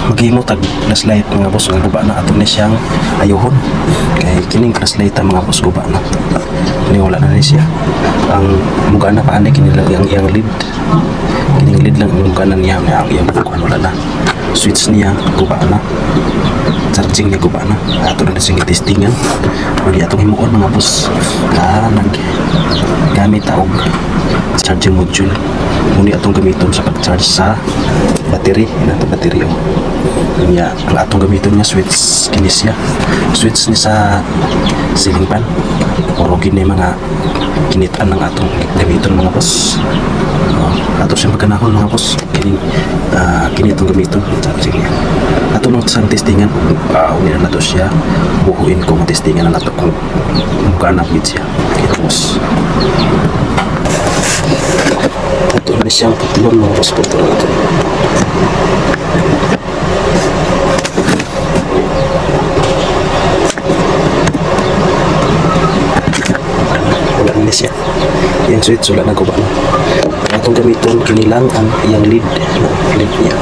maghimo tag flashlight mga boss nga guba na ato ni siyang ayuhon kay kining flashlight mga boss guba na ni wala na ni siya ang muga na paanay kini lang yang lead kining lead lang ang muga na niya ang iyang bukuan wala na switch niya guba na charging niya guba na ato na sing testingan pwede atong himuon mga boss nag gamit og charging module muni atong gamiton sa pag-charge sa battery ina to battery niya ang atong gamiton niya switch kini siya switch ni sa ceiling fan o kini mga kinitaan ng atong gamiton mga boss ato siya magkanahon mga boss kini atong gamiton charging niya ato nang sa testingan unin na to siya buhuin ko testingan na nato kung mukhanap gid siya kita boss ito na siyang putulon mga boss putulon ito wala na siya yung switch wala na guba na atong gamiton kinilang ang iyang lead niya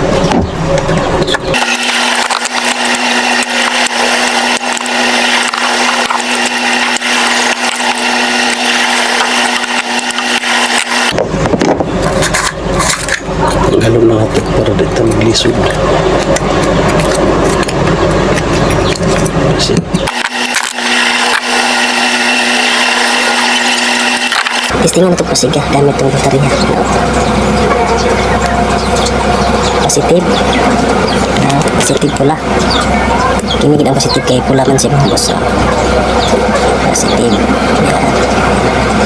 galon na ito para dito maglisod testingan ito pasiga gamit itong baterya positive positive pula kini ang positive kay pula man siya mga boss positive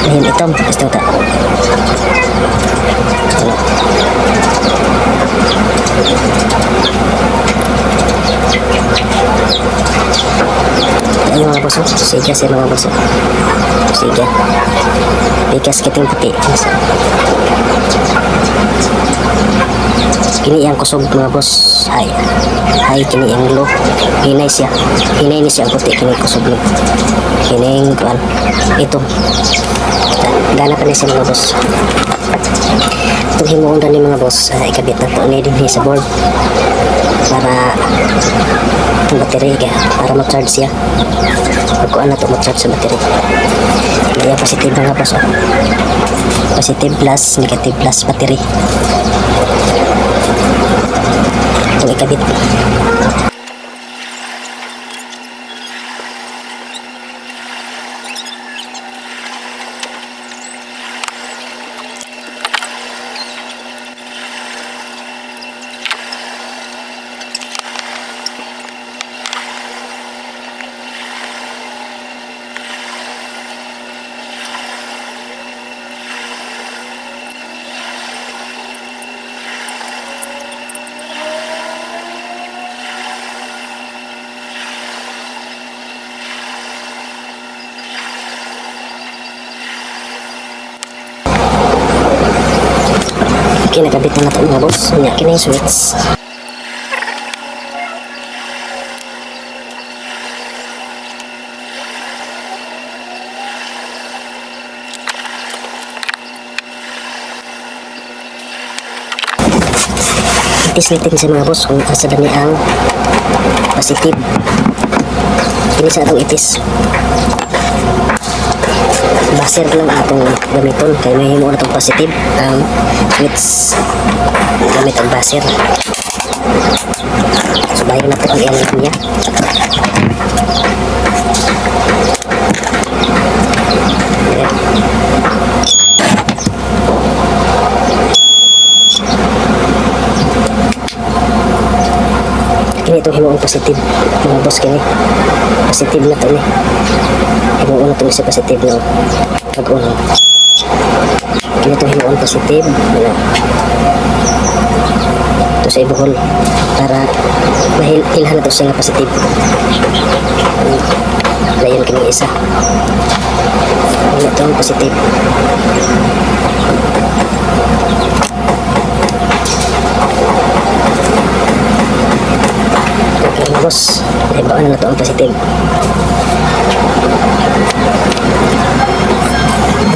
ayun ito gusto ta ayun mga boss siga siya mga boss siga bigas kiting puti kini yang kusog mga boss hay kini yang low hinay ni siya ang puti kini kusog low kini yung kuan ito gana pa na siya mga boss itong himuon na ni mga boss ikabit na to ni din sa board para itong battery para mag-charge siya pagkuan na to mag-charge sa battery kaya positive mga boss positive plus negative plus battery itong ikabit kinakabit na natin mga boss niya kina yung switch itis natin sa mga boss kung asa dami ang positive kini sa atong itis baser lang atong gamiton kay may himo na itong positive ang switch gamit ang baser so bayo na ito ang iyan niya kini itong himo ang positive mga boss kini positive na ito ni himuon na ito sa positive na pag-uno kini ito himuon positive ito sa ibuhol para mahilhan na ito siya nga positive layan kini isa ito ang positive okay mga boss ibaan na ito ang positive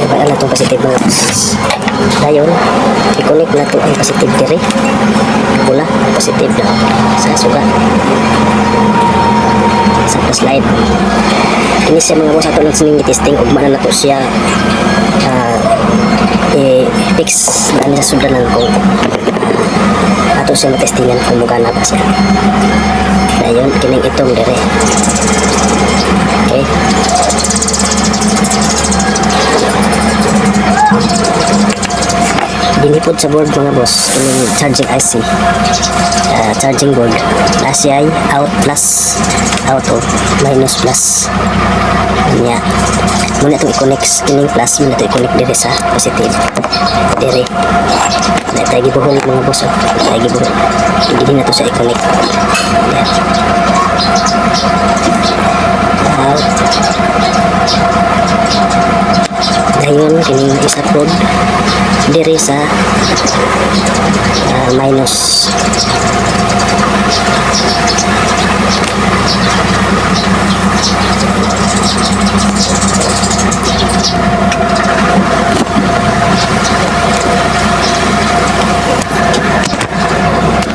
ibaan na itong positive mga boss Dayon, i-connect na to ang positive diri. Pula, positive na sa suga. Sa flashlight. Ini siya mga boss ato lang sining testing ug man na to siya i-fix dali sa sudanan kung ato siya matestingan kung mugana ba siya. Dayon, kining itong diri. Okay. Dinipod sa board mga boss kining charging IC, charging board na siya ay out plus out of minus plus niya. Muna itong i-connect kining plus, muna ito i-connect diri sa positive diri na tayo gibuhol mga boss, tayo gibuhol hindi na ito siya i-connect. Yan. Out. Dayon kining isa pod diri sa minus.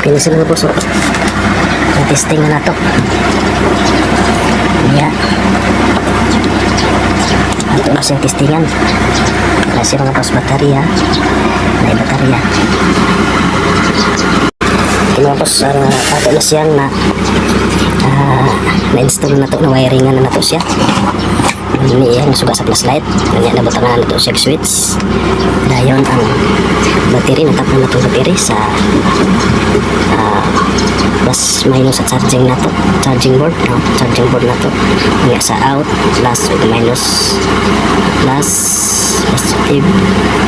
Finish na po so testing na nato. Yeah. Ito na siyang testingan. Kasi mga boss baterya. May baterya. Ito mga boss, ato na siyang na-install na to, na wiringan na to siya. Ini yan, suga sa flashlight. Ganyan na butangan na to siya switch. Dayon ang battery, natapon na to battery sa plus minus sa charging na to, charging board, no? Charging board na to. Nga sa out, plus with minus, plus positive,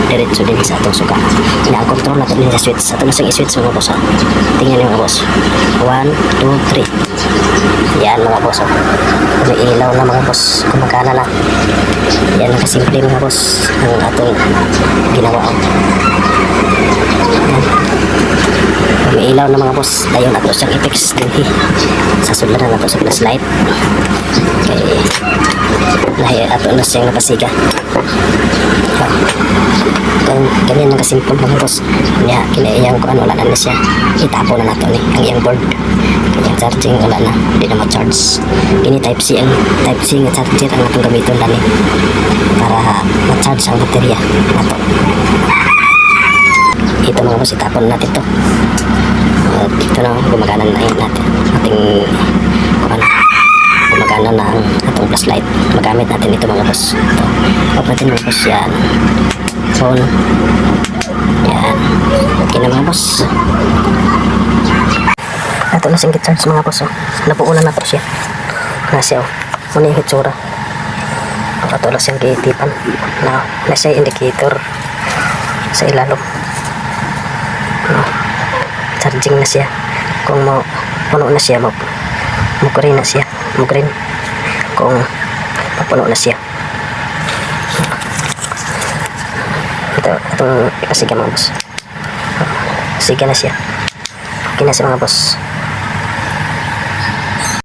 diretso din sa atong suka. Ina-control na to din sa switch. Sa ito na siyang i-switch mga boss. Tingnan niyo mga boss. 1, 2, 3. Yan mga boss. May ilaw na mga boss. Kumagana na. Yan ang kasimple mga boss ang atong ginawa. May ilaw na mga boss. Dayon ato siyang i-fix din sa sularan na to sa flashlight. Okay. Lahi ato na siyang napasiga. Ganyan ang kasimple mga boss. Kaya kinaiyang ko wala na siya. Itapo na nato ni ang iyang board. Kanyang charging wala na. Hindi na ma-charge. Ini type C ang type C nga charger ang atong gamiton dali para ma-charge ang baterya nato. Ito mga boss, itapon natin to. Dito na gumagana na yun natin ating gumagana na ang atong flashlight. Magamit natin ito mga boss. Ito. Off natin mga boss. Yan. Phone. Yan. Okay na mga boss. Ito na siyang charge mga boss. Napuunan na po siya. Nasa oh. Muna yung hitsura. Ito na siyang kiitipan. Nasa indicator sa ilalong. Charging na siya. Kung puno na siya, green na siya. Green. Kung papuno na siya. Ito ipasiga mga boss. Siga na siya. Okay na siya mga boss.